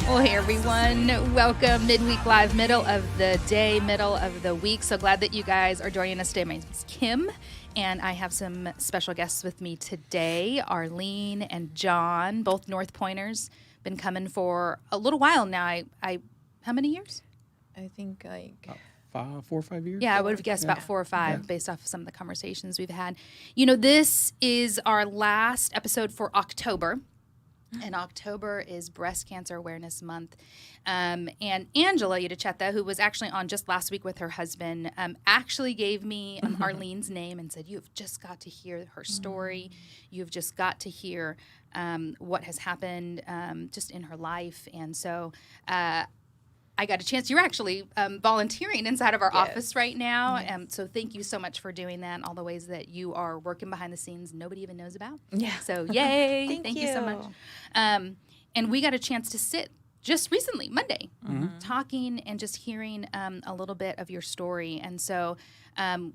Well, hey everyone, welcome midweek live, middle of the day, middle of the week. So glad that you guys are joining us today. My name is Kim, and I have some special guests with me today, Arlene and John, both North Pointers. Been coming for a little while now. I how many years? I think like 4 or 5 years. Yeah, I would have guessed about 4 or 5 based off of some of the conversations we've had. You know, this is our last episode for October. And October is Breast Cancer Awareness Month. And Angela Udachetta, who was actually on just last week with her husband, actually gave me Arlene's name and said, you've just got to hear her story. You've just got to hear what has happened just in her life. And so I got a chance. You're actually volunteering inside of our office right now. Yes. So thank you so much for doing that. All the ways that you are working behind the scenes nobody even knows about. Yeah. So yay. Thank you so much. And we got a chance to sit just recently, Monday, talking and just hearing a little bit of your story. And so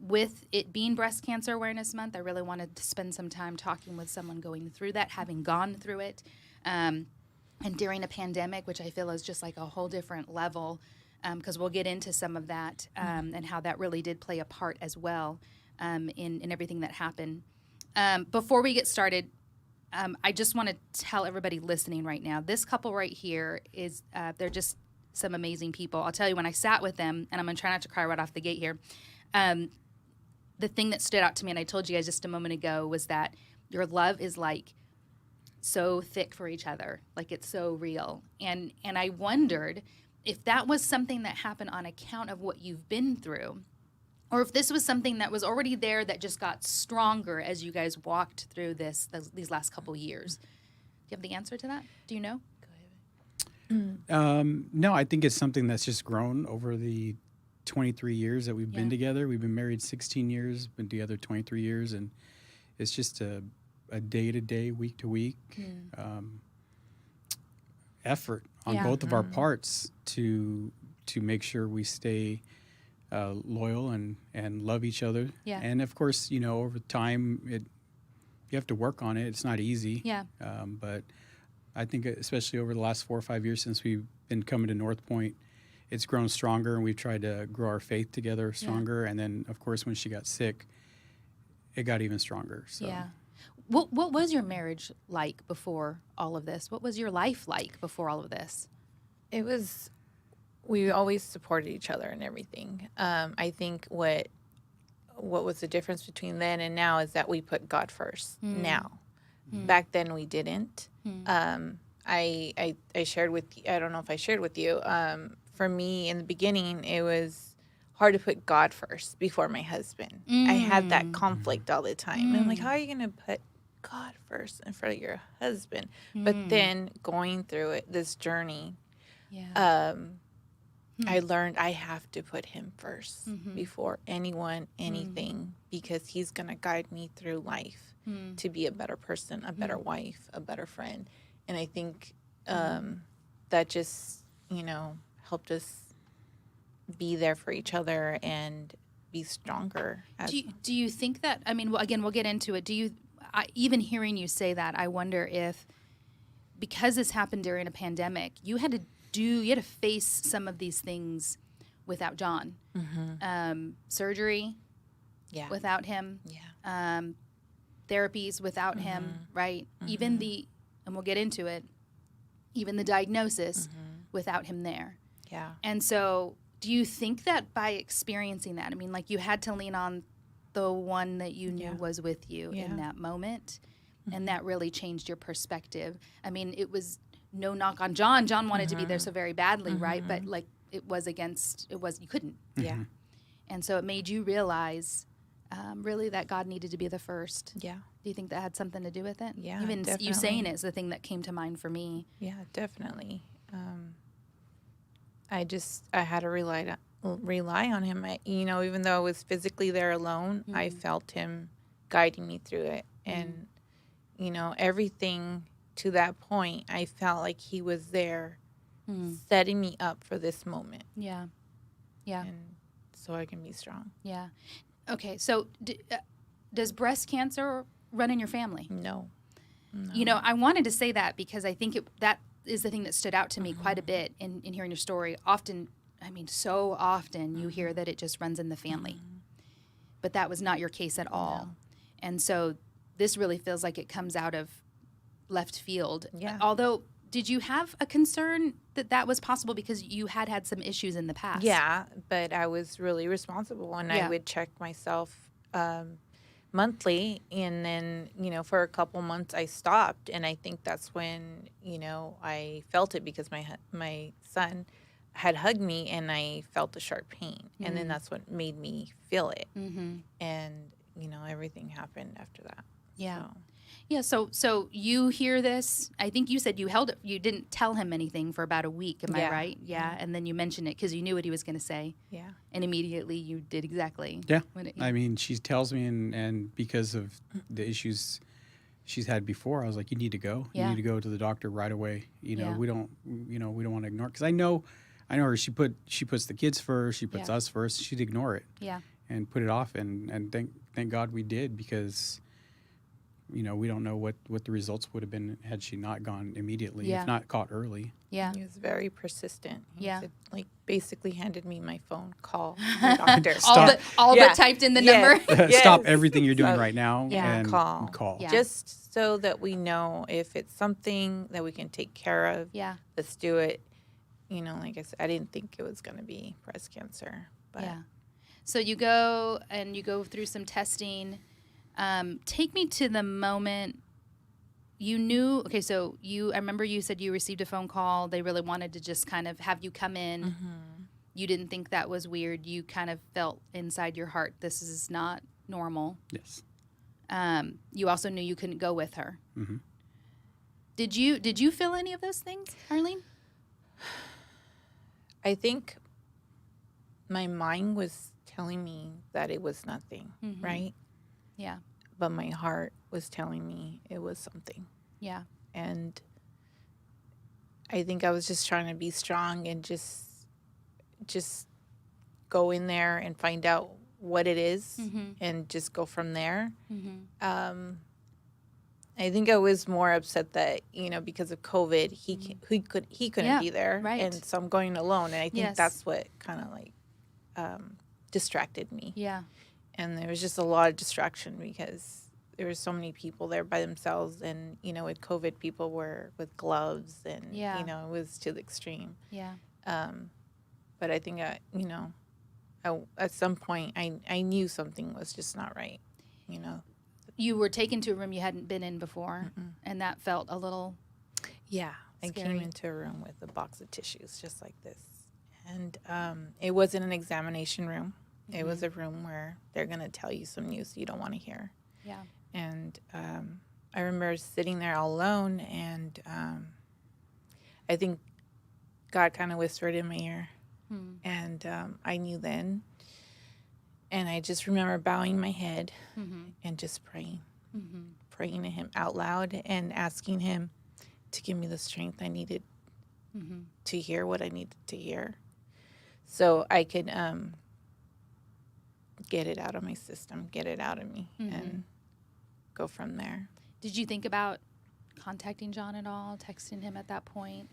with it being Breast Cancer Awareness Month, I really wanted to spend some time talking with someone going through that, having gone through it. And during a pandemic, which I feel is just like a whole different level, because we'll get into some of that and how that really did play a part as well in everything that happened. Before we get started, I just want to tell everybody listening right now, this couple right here is, they're just some amazing people. I'll tell you, when I sat with them, and I'm going to try not to cry right off the gate here, the thing that stood out to me, and I told you guys just a moment ago, was that your love is like so thick for each other, like it's so real. And I wondered if that was something that happened on account of what you've been through, or if this was something that was already there that just got stronger as you guys walked through these last couple years. Do you have the answer to that? Do you know? No, I think it's something that's just grown over the 23 years that we've been together. We've been married 16 years, been together 23 years, and it's just a day-to-day, week-to-week effort on both of our parts to make sure we stay loyal and love each other. Yeah. And of course, you know, over time, you have to work on it. It's not easy. Yeah. But I think especially over the last 4 or 5 years since we've been coming to North Point, it's grown stronger, and we've tried to grow our faith together stronger. Yeah. And then, of course, when she got sick, it got even stronger. So. Yeah. What was your marriage like before all of this? What was your life like before all of this? We always supported each other and everything. I think what was the difference between then and now is that we put God first now. Back then we didn't. I shared with you, I don't know if I shared with you, for me in the beginning it was hard to put God first before my husband. I had that conflict all the time. I'm like, how are you going to put God first in front of your husband? But then going through this journey, I learned I have to put him first before anyone, anything, because he's going to guide me through life to be a better person, a better wife, a better friend. And I think that just, you know, helped us be there for each other and be stronger. Do you think that, I mean, well, again, we'll get into it. Even hearing you say that, I wonder if, because this happened during a pandemic, you had to face some of these things without John. Surgery without him. Therapies without him, right? Even and we'll get into it, even the diagnosis without him there. Yeah. And so do you think that by experiencing that, I mean, like you had to lean on the one that you knew was with you in that moment, and that really changed your perspective? I mean, it was no knock on John. John wanted to be there so very badly, right? But like you couldn't. Yeah. And so it made you realize really that God needed to be the first. Yeah. Do you think that had something to do with it? Yeah, Even definitely. you saying it is the thing that came to mind for me. Yeah, definitely. I had to rely on him. Even though I was physically there alone, I felt him guiding me through it. And, everything to that point, I felt like he was there setting me up for this moment. Yeah. Yeah. And so I can be strong. Yeah. Okay. So does breast cancer run in your family? No. I wanted to say that because I think that is the thing that stood out to me quite a bit in hearing your story. Often, so often you hear that it just runs in the family. But that was not your case at all. No. And so this really feels like it comes out of left field. Yeah. Although, did you have a concern that was possible because you had some issues in the past? Yeah, but I was really responsible, and I would check myself monthly, and then, for a couple months I stopped, and I think that's when, I felt it because my son had hugged me, and I felt a sharp pain, and then that's what made me feel it, and, everything happened after that. Yeah. So. Yeah, so you hear this. I think you said you held it. You didn't tell him anything for about a week. Am I right? Yeah. And then you mentioned it because you knew what he was going to say. Yeah. And immediately you did exactly. Yeah. She tells me, and because of the issues she's had before, I was like, you need to go. You need to go to the doctor right away. We don't want to ignore it. Because I know her. She puts the kids first. She puts us first. She'd ignore it. Yeah. And put it off. And thank God we did, because we don't know what the results would have been had she not gone immediately, if not caught early. Yeah. He was very persistent. He said, basically handed me my phone, call the doctor. all but typed in the number. Stop everything you're doing right now and call. Yeah. Just so that we know if it's something that we can take care of. Yeah. Let's do it. Like I said, I didn't think it was going to be breast cancer. But. Yeah. So you go through some testing. Take me to the moment you knew. Okay, so I remember you said you received a phone call. They really wanted to just kind of have you come in. Mm-hmm. You didn't think that was weird. You kind of felt inside your heart, this is not normal. Yes. You also knew you couldn't go with her. Mm-hmm. Did you feel any of those things, Arlene? I think my mind was telling me that it was nothing, right? Yeah. But my heart was telling me it was something. Yeah. And I think I was just trying to be strong and just go in there and find out what it is and just go from there. Mm-hmm. I think I was more upset that, because of COVID, he couldn't be there. Right. And so I'm going alone. And I think that's what kind of distracted me. Yeah. And there was just a lot of distraction because there were so many people there by themselves. And, with COVID, people were with gloves and, it was to the extreme. Yeah. But I think, at some point, I knew something was just not right, You were taken to a room you hadn't been in before, and that felt a little scary. I came into a room with a box of tissues just like this. And it wasn't an examination room. It was a room where they're going to tell you some news you don't want to hear. Yeah. And I remember sitting there all alone, and I think God kind of whispered in my ear. And I knew then. And I just remember bowing my head and just praying. Praying to him out loud and asking him to give me the strength I needed to hear what I needed to hear. So I could get it out of my system, get it out of me, and go from there. Did you think about contacting John at all, texting him at that point?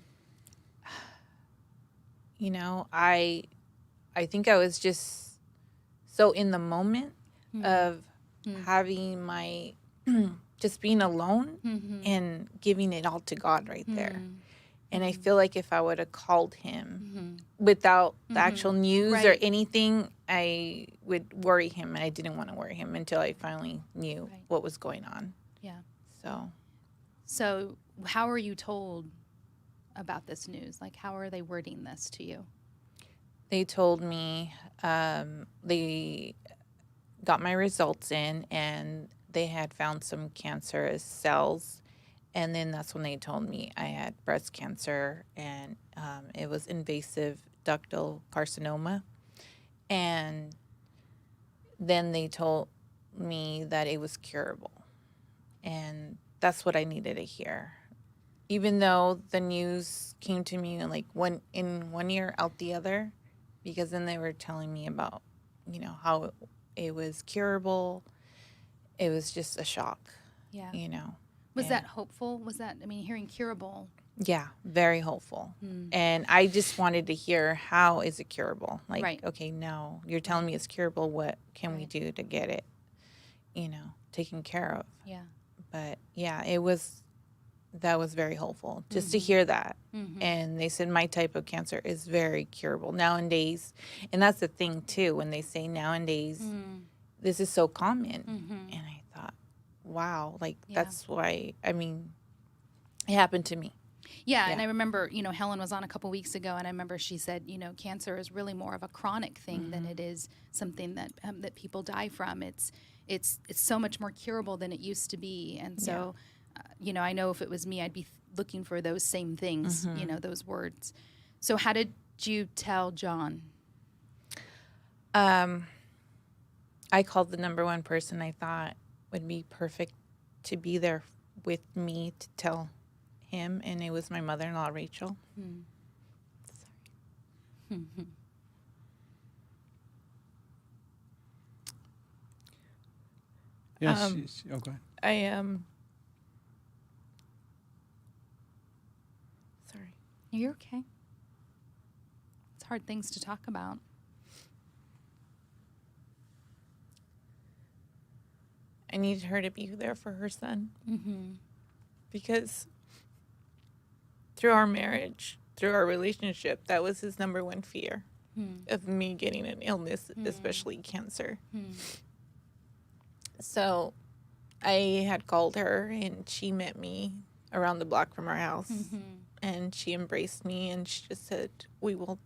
I think I was just so in the moment of having my, just being alone and giving it all to God right there. And I feel like if I would have called him without the actual news or anything, I would worry him. And I didn't want to worry him until I finally knew what was going on. Yeah. So how were you told about this news? Like, how are they wording this to you? They told me they got my results in, and they had found some cancerous cells. And then that's when they told me I had breast cancer, and it was invasive ductal carcinoma. And then they told me that it was curable. And that's what I needed to hear. Even though the news came to me like in one ear, out the other, because then they were telling me about, how it was curable. It was just a shock. Yeah. Was that hopeful? Was that, hearing curable, Yeah, very hopeful. And I just wanted to hear, how is it curable? Like, Right. okay, no, you're telling me it's curable. What can we do to get it, taken care of? Yeah. But yeah, that was very hopeful just to hear that. And they said my type of cancer is very curable nowadays. And that's the thing too, when they say nowadays, this is so common. And I thought, wow, like that's why, it happened to me. Yeah, and I remember, Helen was on a couple weeks ago, and I remember she said, cancer is really more of a chronic thing than it is something that that people die from. It's so much more curable than it used to be, and so, I know if it was me, I'd be looking for those same things, those words. So, how did you tell John? I called the number one person I thought would be perfect to be there with me to tell him, and it was my mother-in-law, Rachel. Yeah, go ahead. I am. Sorry. You're okay. It's hard things to talk about. I needed her to be there for her son. Because through our marriage, through our relationship, that was his number one fear of me getting an illness, especially cancer. So I had called her, and she met me around the block from our house, and she embraced me, and she just said, we will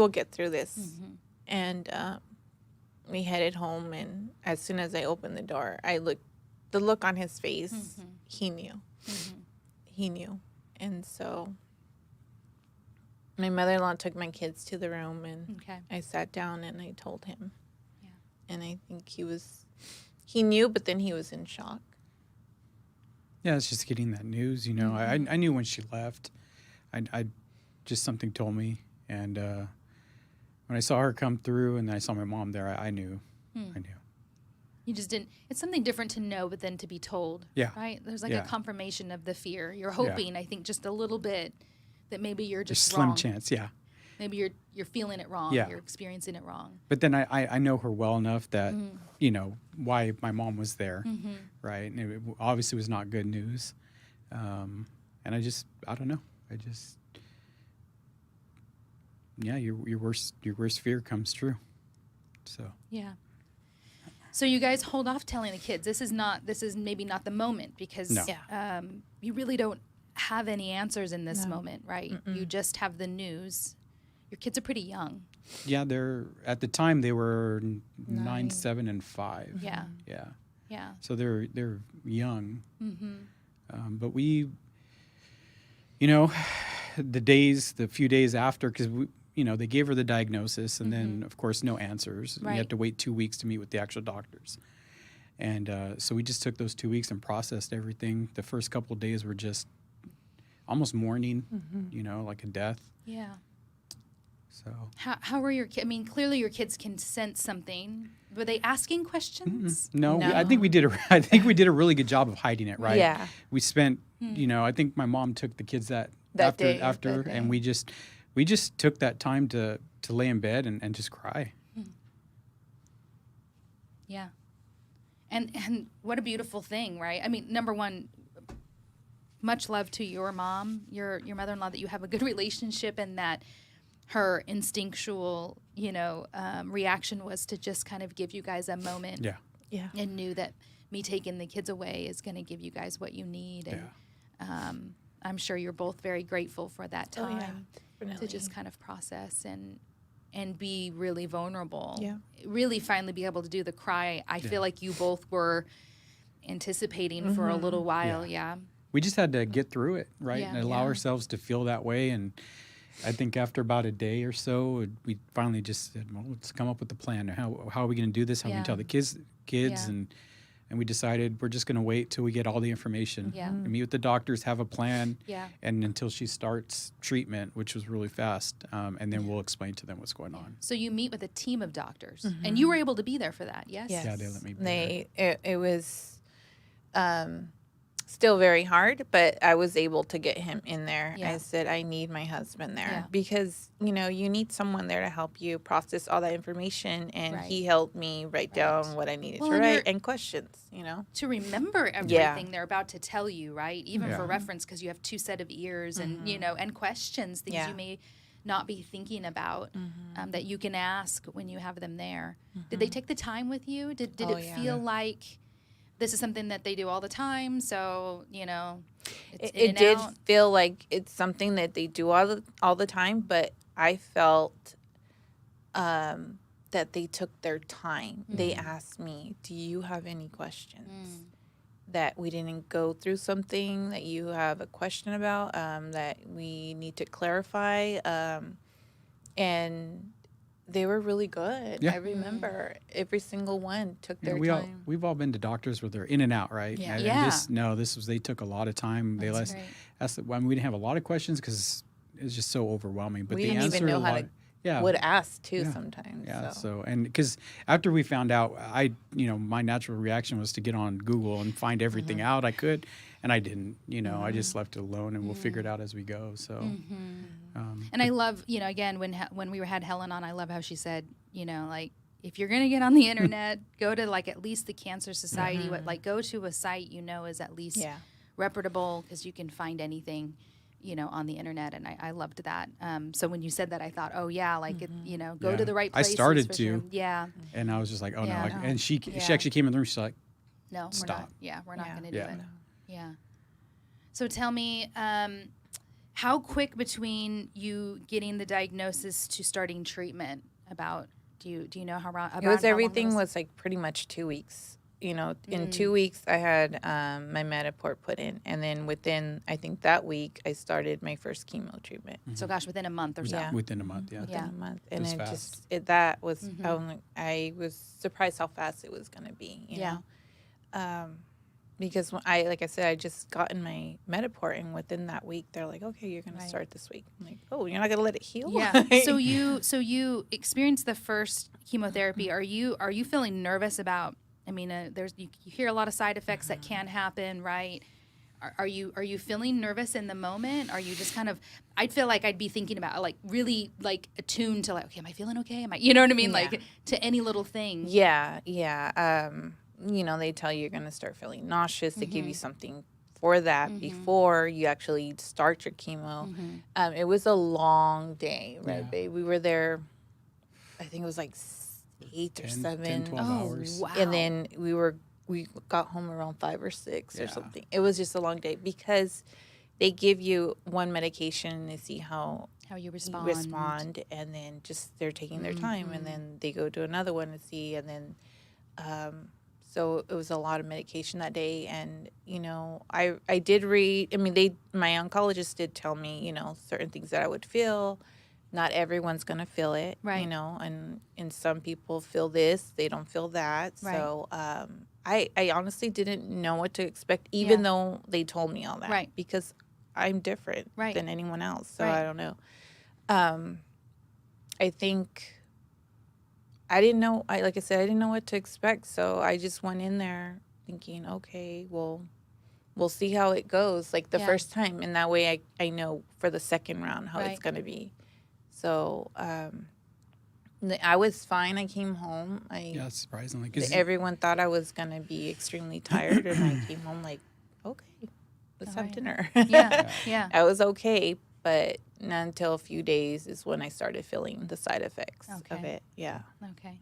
get through this. And we headed home, and as soon as I opened the door, the look on his face, he knew. He knew. And so my mother-in-law took my kids to the room, and I sat down and I told him. Yeah. And I think he knew, but then he was in shock. Yeah, it's just getting that news, I knew when she left. I just something told me, and when I saw her come through and I saw my mom there, I knew. I knew. You just didn't. It's something different to know, but then to be told. Yeah. Right? There's like a confirmation of the fear. You're hoping, I think, just a little bit that maybe you're just wrong. Slim chance, yeah. Maybe you're feeling it wrong. Yeah. You're experiencing it wrong. But then I know her well enough that, why my mom was there, right? And it obviously was not good news. And I don't know. Your worst fear comes true. So. Yeah. So you guys hold off telling the kids. This is maybe not the moment, because you really don't have any answers in this moment, right? You just have the news. Your kids are pretty young. Yeah, at the time they were 9, 7, and 5. Yeah. Yeah. Yeah. So they're young. But we, the few days after, because they gave her the diagnosis, and then, of course, no answers. Right. We had to wait 2 weeks to meet with the actual doctors. And so we just took those 2 weeks and processed everything. The first couple of days were just almost mourning, like a death. Yeah. So how were your kids? I mean, clearly your kids can sense something. Were they asking questions? No. I think we did a really good job of hiding it, right? Yeah. We spent, I think my mom took the kids that day, and we just took that time to lay in bed and just cry. Yeah. And what a beautiful thing, right? I mean, number one, much love to your mom, your mother-in-law, that you have a good relationship, and that her instinctual, reaction was to just kind of give you guys a moment. Yeah. Yeah. And knew that me taking the kids away is going to give you guys what you need. And I'm sure you're both very grateful for that time to just kind of process and be really vulnerable. Yeah. Really finally be able to do the cry. I feel like you both were anticipating for a little while. Yeah. We just had to get through it, right? Yeah. And allow ourselves to feel that way. And I think after about a day or so, we finally just said, well, let's come up with a plan. How are we going to do this? How are we going to tell the kids? And we decided we're just going to wait till we get all the information. Yeah. And meet with the doctors, have a plan. Yeah. And until she starts treatment, which was really fast. And then we'll explain to them what's going on. So you meet with a team of doctors. And you were able to be there for that, yes? Yes. Yeah, they let me be there. It was still very hard, but I was able to get him in there. Yeah. I said, I need my husband there Yeah. because, you know, you need someone there to help you process all that information. And Right. he helped me write down what I needed Well, to and write and questions, you know. to remember everything they're about to tell you, right? Even for reference, because you have two set of ears and, you know, and questions, things you may not be thinking about that you can ask when you have them there. Did they take the time with you? Did it feel like this is something that they do all the time? So, you know, it did feel like it's something that they do all the time, but I felt that they took their time. They asked me, do you have any questions? That we didn't go through something that you have a question about, that we need to clarify. And they were really good. Yeah. I remember every single one took their we time. We've all been to doctors where they're in and out, right? Yeah. And they took a lot of time. That's They great. we didn't have a lot of questions because it was just so overwhelming. But We they didn't even answered know a how lot. to would ask too sometimes. Yeah. So. So and because after we found out, my natural reaction was to get on Google and find everything out I could, and I didn't. You know, I just left it alone, and we'll figure it out as we go. So. And I love, you know, again, when we had Helen on, I love how she said, you know, like, if you're going to get on the internet, go to like at least the Cancer Society, go to a site you know is at least reputable, because you can find anything, you know, on the internet. And I loved that. So when you said that, I thought, oh yeah, like, you know, go to the right places. I started for to. sure. Yeah. And I was just like, oh Yeah. no. And she actually came in the room. She's like, No, stop. We're not going to do Yeah. it. Yeah. So tell me, how quick between you getting the diagnosis to starting treatment? Do you know how long? It was everything was like pretty much 2 weeks. You know, in 2 weeks I had my Mediport put in, and then within I think that week I started my first chemo treatment. So gosh, within a month or so. Yeah. Within a month, yeah. Within a month, and Just it fast. that was I was surprised how fast it was going to be. You know? Because when like I said, I just gotten my Mediport, and within that week, they're like, "Okay, you're going to start this week." I'm like, "Oh, you're not going to let it heal?" Yeah. So you experienced the first chemotherapy. Are you feeling nervous about? I mean, you hear a lot of side effects that can happen, right? Are you feeling nervous in the moment? Are you just kind of? I'd feel like I'd be thinking about like really like attuned to like, okay, am I feeling okay? Am I? You know what I mean? Yeah. Like to any little thing. Yeah. You know, they tell you you're going to start feeling nauseous. They give you something for that before you actually start your chemo. It was a long day, right, babe? We were there, I think it was like 8 or 7. 10, 12 hours. Wow. And then we got home around 5 or 6 or something. It was just a long day because they give you one medication to see how you respond, and then just they're taking their time, and then they go to another one to see, and then so it was a lot of medication that day. And you know, I did read, I mean, my oncologist did tell me, you know, certain things that I would feel. Not everyone's going to feel it, right? You know, and some people feel this, they don't feel that. Right. So I honestly didn't know what to expect, even though they told me all that, right? Because I'm different than anyone else, so I don't know. I think I didn't know. Like I said, I didn't know what to expect, so I just went in there thinking, okay, well, we'll see how it goes, like the first time, and that way I know for the second round how it's going to be. So I was fine. I came home. Surprisingly. Everyone thought I was going to be extremely tired, and I came home like, okay, let's have dinner. Yeah. I was okay, but not until a few days is when I started feeling the side effects of it. Yeah. Okay.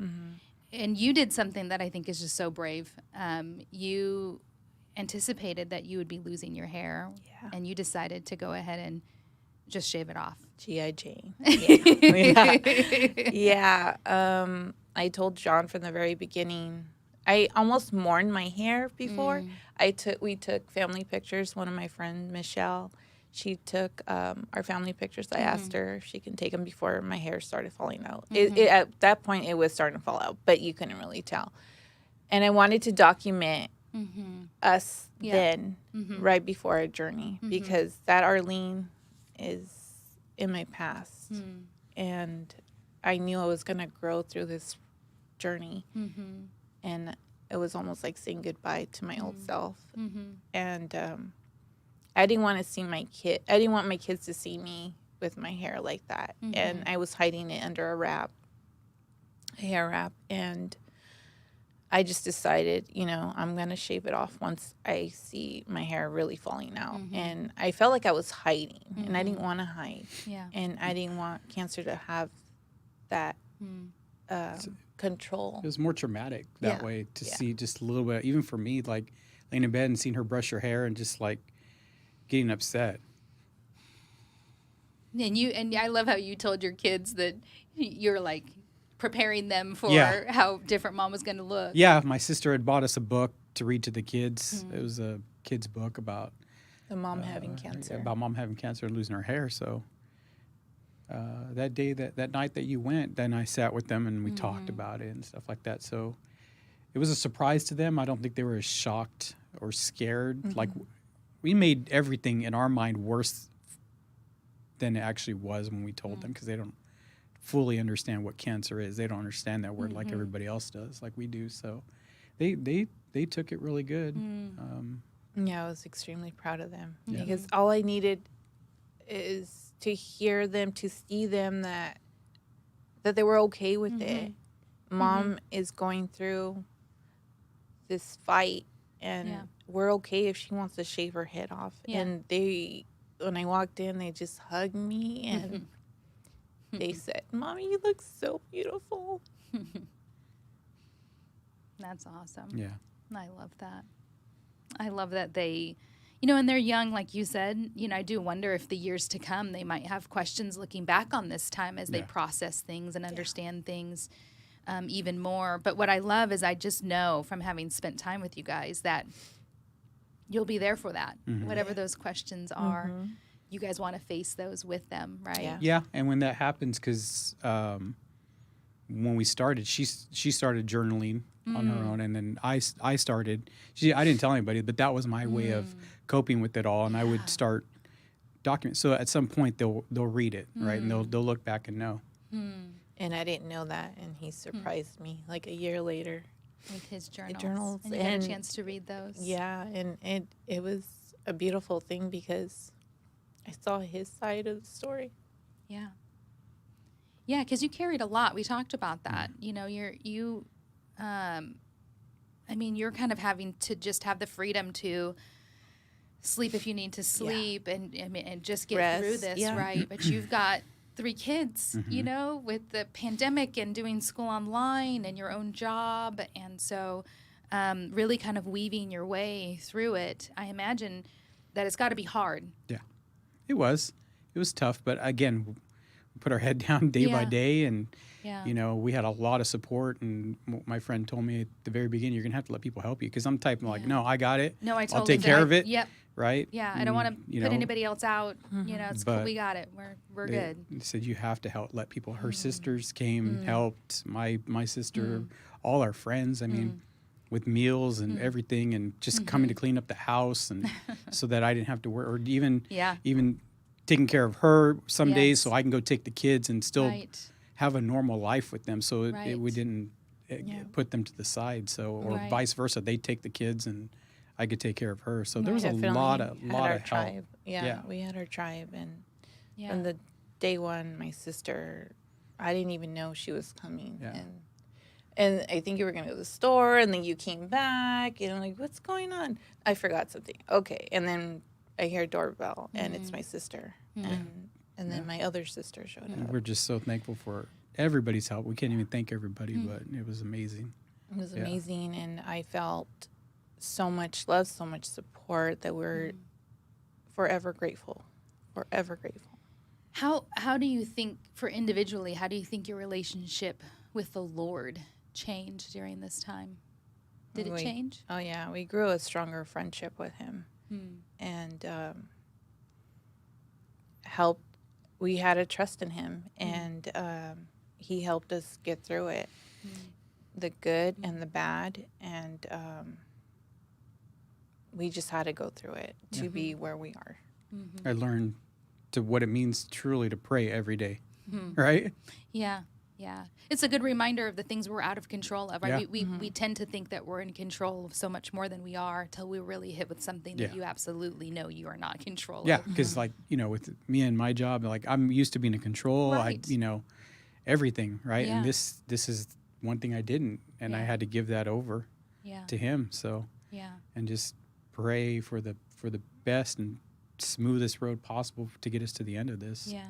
And you did something that I think is just so brave. You anticipated that you would be losing your hair, and you decided to go ahead and just shave it off. G.I. Jane. Yeah. I told John from the very beginning. I almost mourned my hair before. We took family pictures. One of my friends, Michelle, she took our family pictures. I asked her if she can take them before my hair started falling out. At that point, it was starting to fall out, but you couldn't really tell. And I wanted to document us then, right before our journey, because that Arlene is in my past, and I knew I was going to grow through this journey, and it was almost like saying goodbye to my old self. Mm-hmm. And I didn't want to see my kid. I didn't want my kids to see me with my hair like that. Mm-hmm. And I was hiding it under a hair wrap. And I just decided, I'm going to shave it off once I see my hair really falling out. Mm-hmm. And I felt like I was hiding, and I didn't want to hide. Yeah. And I didn't want cancer to have that control. It was more traumatic that way to see just a little bit, even for me, like laying in bed and seeing her brush her hair and just like getting upset. And I love how you told your kids that you're like preparing them for how different mom was going to look. Yeah, my sister had bought us a book to read to the kids. It was a kid's book about the mom having cancer. About mom having cancer and losing her hair. So that night that you went, then I sat with them and we talked about it and stuff like that. So it was a surprise to them. I don't think they were as shocked or scared. Like, we made everything in our mind worse than it actually was when we told them, because they don't fully understand what cancer is. They don't understand that word like everybody else does, like we do. So they took it really good. Yeah, I was extremely proud of them, because all I needed is to hear them, to see them that they were okay with it. Mom is going through this fight, and we're okay if she wants to shave her head off. And when I walked in, they just hugged me and they said, "Mommy, you look so beautiful." That's awesome. Yeah. I love that. I love that they, and they're young, like you said. I do wonder if the years to come, they might have questions looking back on this time as they process things and understand things even more. But what I love is I just know from having spent time with you guys that you'll be there for that. Whatever those questions are, you guys want to face those with them, right? Yeah, and when that happens, because when we started, she started journaling on her own, and then I started. I didn't tell anybody, but that was my way of coping with it all, and I would start document. So at some point they'll read it, right, and they'll look back and know. And I didn't know that, and he surprised me like a year later with his journals. And you got a chance to read those. Yeah, and it was a beautiful thing because I saw his side of the story. Yeah. Yeah, because you carried a lot. We talked about that. You're kind of having to just have the freedom to sleep if you need to sleep and just get Rest, through this, right? But you've got 3 kids, with the pandemic and doing school online and your own job. And so really kind of weaving your way through it. I imagine that it's got to be hard. Yeah, it was tough. But again, we put our head down day by day, and we had a lot of support. And my friend told me at the very beginning, you're going to have to let people help you, because I'm typing like, no, I got it. No, I totally I'll take care of it. Yep. Right? Yeah, I don't want to put anybody else out. It's cool. We got it. We're good. They said you have to let people. Her sisters came, helped. My sister, all our friends. I mean, with meals and everything, and just coming to clean up the house, and so that I didn't have to work, or even taking care of her some days, so I can go take the kids and still have a normal life with them. So we didn't put them to the side. So or vice versa, they take the kids and I could take care of her. So there was a lot of help. Tribe. Yeah, we had our tribe, and from the day one, my sister, I didn't even know she was coming, and I think you were gonna go to the store, and then you came back, and I'm like, what's going on? I forgot something. Okay, and then I hear a doorbell, and it's my sister, and then my other sister showed up. We're just so thankful for everybody's help. We can't even thank everybody, but it was amazing. It was amazing, and I felt so much love, so much support that we're forever grateful. Forever grateful. How do you think, for individually, how do you think your relationship with the Lord changed during this time? Did it change? Oh, yeah. We grew a stronger friendship with him. And helped. We had a trust in him, and he helped us get through it, the good and the bad, and we just had to go through it to be where we are. I learned what it means truly to pray every day, right? Yeah. Yeah. It's a good reminder of the things we're out of control of, right? Yeah. We tend to think that we're in control of so much more than we are till we really hit with something that you absolutely know you are not in control Yeah, of. because like, with me and my job, like I'm used to being in control. Right. Everything, right? Yeah. And this is one thing I didn't, and I had to give that over to him. So and just pray for the best and smoothest road possible to get us to the end of this. Yeah.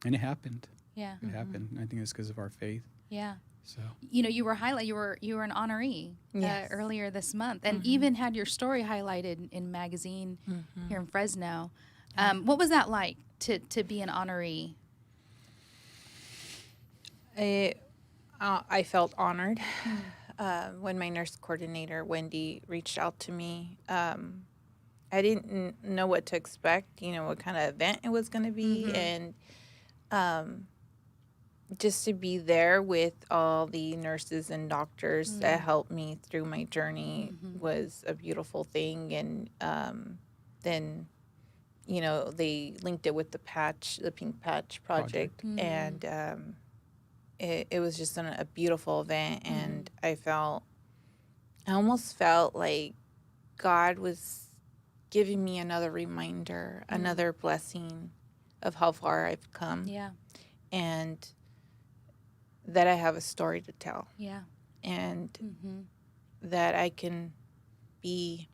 And it happened. Yeah. It happened. I think it's because of our faith. Yeah. So you were you were an honoree earlier this month, and even had your story highlighted in magazine here in Fresno. What was that like to be an honoree? I felt honored when my nurse coordinator, Wendy, reached out to me. I didn't know what to expect, what kind of event it was going to be. And just to be there with all the nurses and doctors that helped me through my journey was a beautiful thing. And then, they linked it with the Pink Patch project. And it was just a beautiful event. And I almost felt like God was giving me another reminder, another blessing of how far I've come. Yeah. And that I have a story to tell. Yeah. And that I can be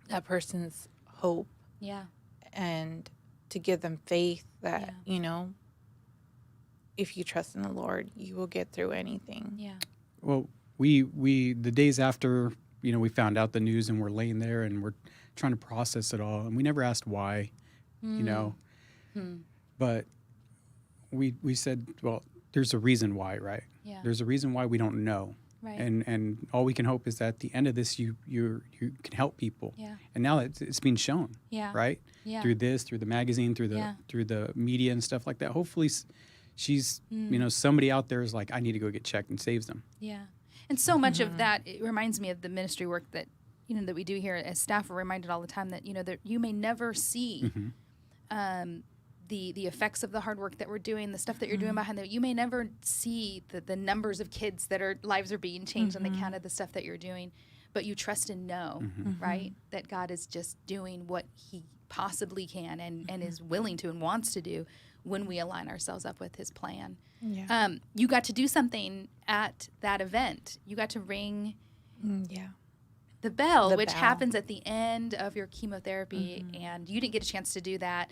that person's hope. Yeah. And to give them faith that, if you trust in the Lord, you will get through anything. Yeah. Well, we the days after, we found out the news and we're laying there and we're trying to process it all, and we never asked why, but we said, well, there's a reason why, right? Yeah. There's a reason why we don't know. Right. And all we can hope is that at the end of this, you can help people. Yeah. And now it's being shown. Yeah. Right. Yeah. Through the magazine, through the media and stuff like that. Hopefully, she's somebody out there is like, I need to go get checked, and saves them. Yeah. And so much of that, it reminds me of the ministry work that that we do here as staff. We're reminded all the time that that you may never see. The effects of the hard work that we're doing, the stuff that you're doing behind you may never see the numbers of kids that lives are being changed on account of the stuff that you're doing, but you trust and know, right, that God is just doing what he possibly can and is willing to and wants to do when we align ourselves up with his plan. Yeah. You got to do something at that event. You got to ring the bell, which happens at the end of your chemotherapy, and you didn't get a chance to do that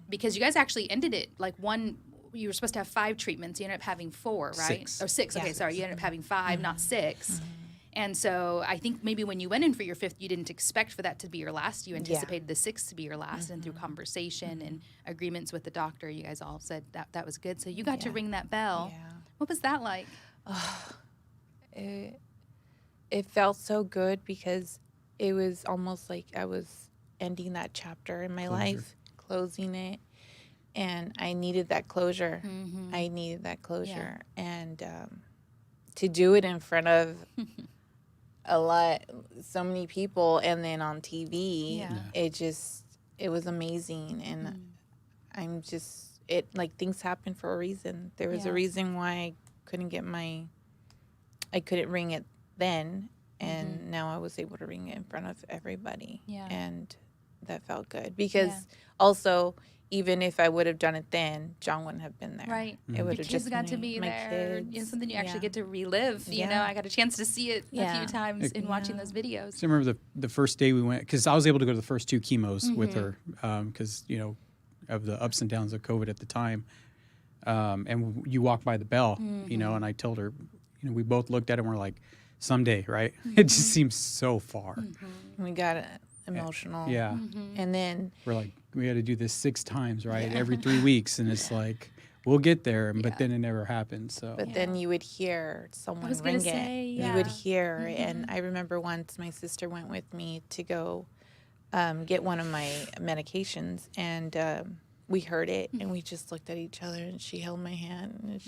because you guys actually ended it like you were supposed to have 5 treatments. You ended up having 4, right? 6. Oh, 6. Okay, sorry. You ended up having 5, not 6. And so I think maybe when you went in for your 5th, you didn't expect for that to be your last. You anticipated the 6th to be your last, and through conversation and agreements with the doctor, you guys all said that was good. So you got to ring that bell. Yeah. What was that like? It felt so good because it was almost like I was ending that chapter in my life, closing it, and I needed that closure. I needed that closure, and to do it in front of so many people, and then on TV, it was amazing, and things happen for a reason. There was a reason why I couldn't ring it then, and now I was able to ring it in front of everybody. And that felt good because also, even if I would have done it then, John wouldn't have been there. Right. It would have just got to be my there. kids. Something you actually get to relive. I got a chance to see it a few times in watching those videos. So I remember the first day we went, because I was able to go to the first 2 chemos with her because, of the ups and downs of COVID at the time. And you walk by the bell, and I told her, we both looked at it and we're like, someday, right? It just seems so far. We got emotional. Yeah. And then we're like, we got to do this 6 times, right? Every 3 weeks. And it's like, we'll get there. But then it never happened. So. But then you would hear someone ring it. You would hear. And I remember once my sister went with me to go get one of my medications. And we heard it, and we just looked at each other, and she held my hand, and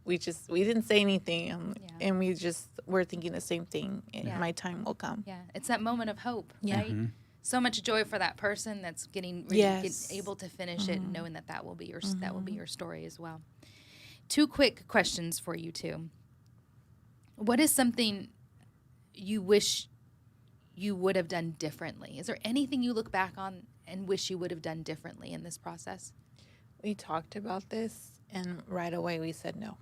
we didn't say anything, and we're thinking the same thing. My time will come. Yeah, it's that moment of hope, right? So much joy for that person that's getting able to finish it, and knowing that will be your story as well. 2 quick questions for you two. What is something you wish you would have done differently? Is there anything you look back on and wish you would have done differently in this process? We talked about this, and right away we said no.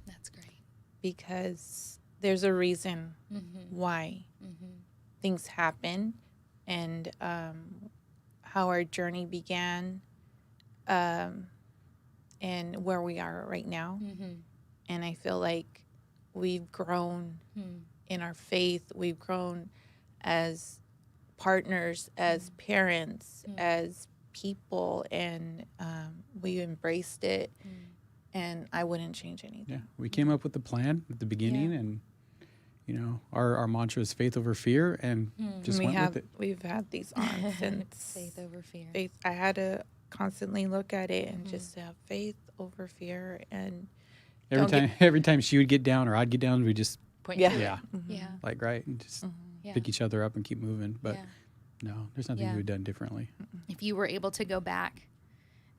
That's great. Because there's a reason why things happen, and how our journey began, and where we are right now. And I feel like we've grown in our faith. We've grown as partners, as parents, as people, and we embraced it. And I wouldn't change anything. Yeah, we came up with the plan at the beginning, and our mantra is faith over fear, and just went with it. We've had these on since Faith over fear. I had to constantly look at it and just have faith over fear. And every time she would get down or I'd get down, we just Point Yeah. to it. yeah, Yeah. like right, and just Yeah. pick each other up and keep moving. But Yeah. no, there's nothing Yeah. we've done differently. If you were able to go back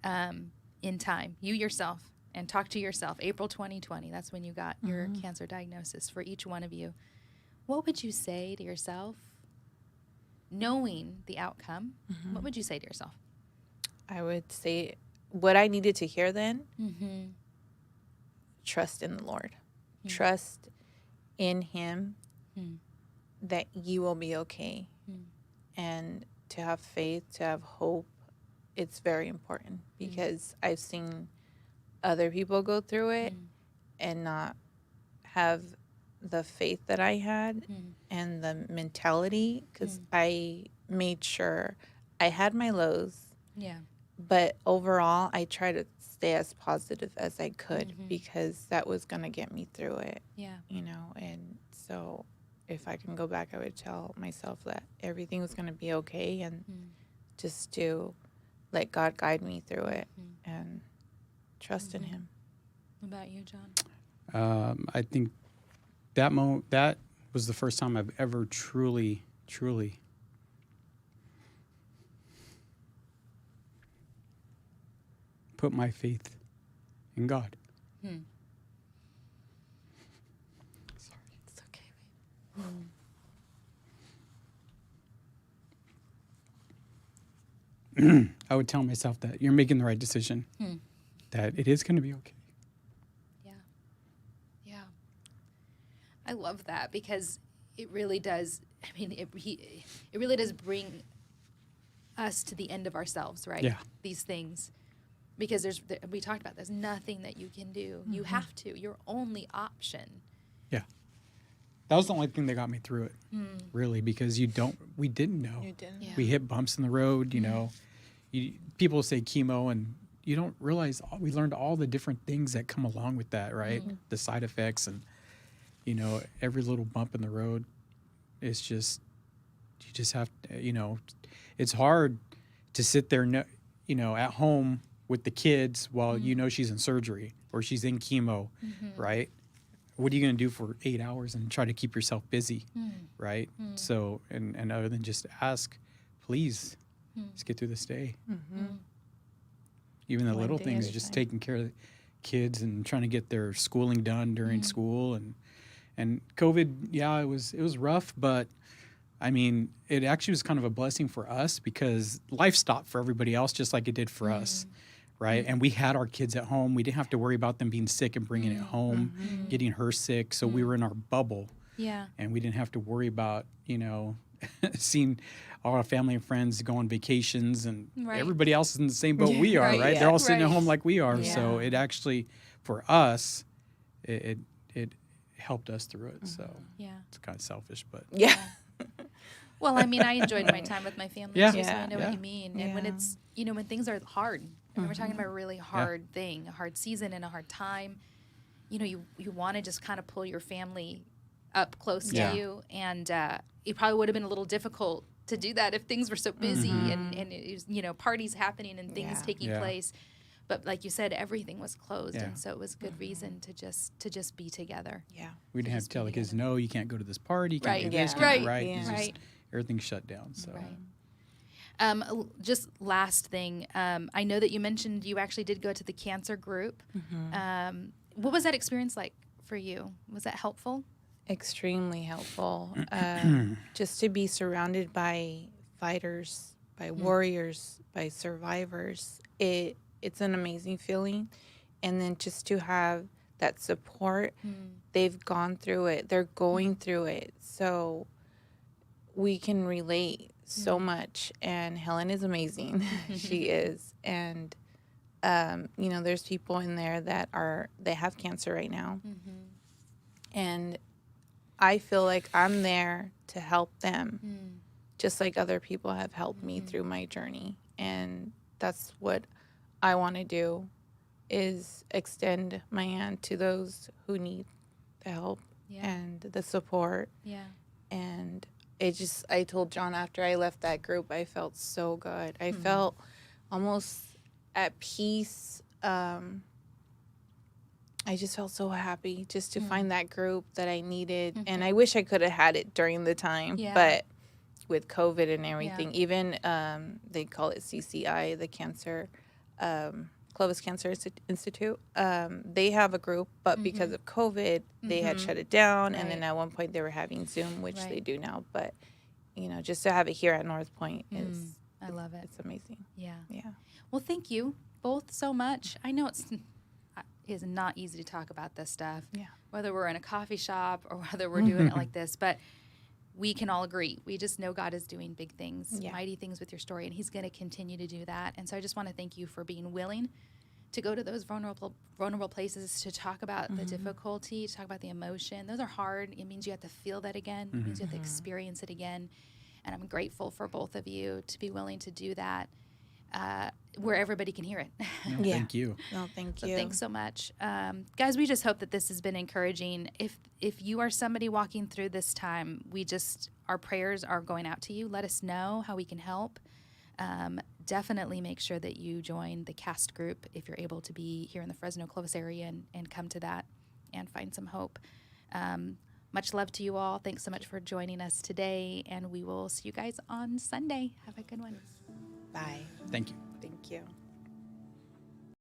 in time, you yourself, and talk to yourself, April 2020, that's when you got your cancer diagnosis, for each one of you, what would you say to yourself, knowing the outcome? What would you say to yourself? I would say what I needed to hear then, trust in the Lord. Trust in Him that you will be okay. And to have faith, to have hope, it's very important, because I've seen other people go through it and not have the faith that I had and the mentality, because I made sure I had my lows, Yeah. but overall I tried to stay as positive as I could, because that was going to get me through it, Yeah. and so if I can go back, I would tell myself that everything was going to be okay, and just to let God guide me through it and trust in Him. What about you, John? I think that was the first time I've ever truly put my faith in God. Sorry. It's okay. I would tell myself that you're making the right decision, that it is going to be okay. Yeah. I love that, because it really does, it really does bring us to the end of ourselves, right? Yeah. These things. Because we talked about, there's nothing that you can do. You have to. Your only option. Yeah. That was the only thing that got me through it, really, because we didn't know. You didn't? Yeah. We hit bumps in the road, people say chemo, and you don't realize we learned all the different things that come along with that, right? The side effects, and, every little bump in the road is just, you just have to, it's hard to sit there, at home with the kids while she's in surgery or she's in chemo, right? What are you going to do for 8 hours and try to keep yourself busy, right? So, and other than just ask, please, let's get through this day. Even the One little day things, at a just time. taking care of the kids and trying to get their schooling done during school. And COVID, yeah, it was rough, but it actually was kind of a blessing for us, because life stopped for everybody else just like it did for us. Right. And we had our kids at home. We didn't have to worry about them being sick and bringing it home, getting her sick. So we were in our bubble. Yeah. And we didn't have to worry about, seeing all our family and friends go on vacations, and everybody else is in the same boat we are, right? Yeah. They're all sitting at home like we are. Yeah. So it actually, for us, it helped us through it. So Yeah. it's kind of selfish, but Yeah. Well, I enjoyed my time with my family Yeah. too, so I Yeah. know what you mean. And when Yeah. it's, when things are hard, and we're talking about a really hard thing, a hard season and a hard time, you want to just kind of pull your family up close Yeah. to you. And it probably would have been a little difficult to do that if things were so busy and it was, parties happening and things Yeah. taking Yeah. place. But like you said, everything was closed. Yeah. And so it was good reason to just be together. Yeah. we didn't have to just tell be the kids, together. no, you can't go to this party, you can't Right. do this, Yeah. can't do Right. right. Yeah. It's just, Right. everything's shut down. So Right. Just last thing, I know that you mentioned you actually did go to the cancer group. What was that experience like for you? Was that helpful? Extremely helpful. Just to be surrounded by fighters, by warriors, by survivors. It's an amazing feeling. And then just to have that support, they've gone through it. They're going through it. So we can relate so much. And Helen is amazing. She is. And, there's people in there that they have cancer right now. And I feel like I'm there to help them, just like other people have helped me through my journey. And that's what I want to do, is extend my hand to those who need the help and the support. Yeah. And I told John after I left that group, I felt so good. I felt almost at peace. I just felt so happy just to find that group that I needed. And I wish I could have had it during the time, but with COVID and everything, even they call it CCI, the Cancer, Clovis Cancer Institute. They have a group, but because of COVID, they had shut it down. Right. And then at one point they were having Zoom, which they do now. But, just to have it here at North Point I love it. It's amazing. Yeah. Yeah. Well, thank you both so much. I know it is not easy to talk about this stuff, whether we're in a coffee shop or whether we're doing it like this, but we can all agree. We just know God is doing big things, mighty things with your story, and he's going to continue to do that. And so I just want to thank you for being willing to go to those vulnerable places, to talk about the difficulty, to talk about the emotion. Those are hard. It means you have to feel that again. It means you have to experience it again. And I'm grateful for both of you to be willing to do that where everybody can hear it. No, thank you. No, thank you. So thanks so much. Guys, we just hope that this has been encouraging. If you are somebody walking through this time, our prayers are going out to you. Let us know how we can help. Definitely make sure that you join the CAST group if you're able to be here in the Fresno Clovis area and come to that and find some hope. Much love to you all. Thanks so much for joining us today, and we will see you guys on Sunday. Have a good one. Bye. Thank you. Thank you.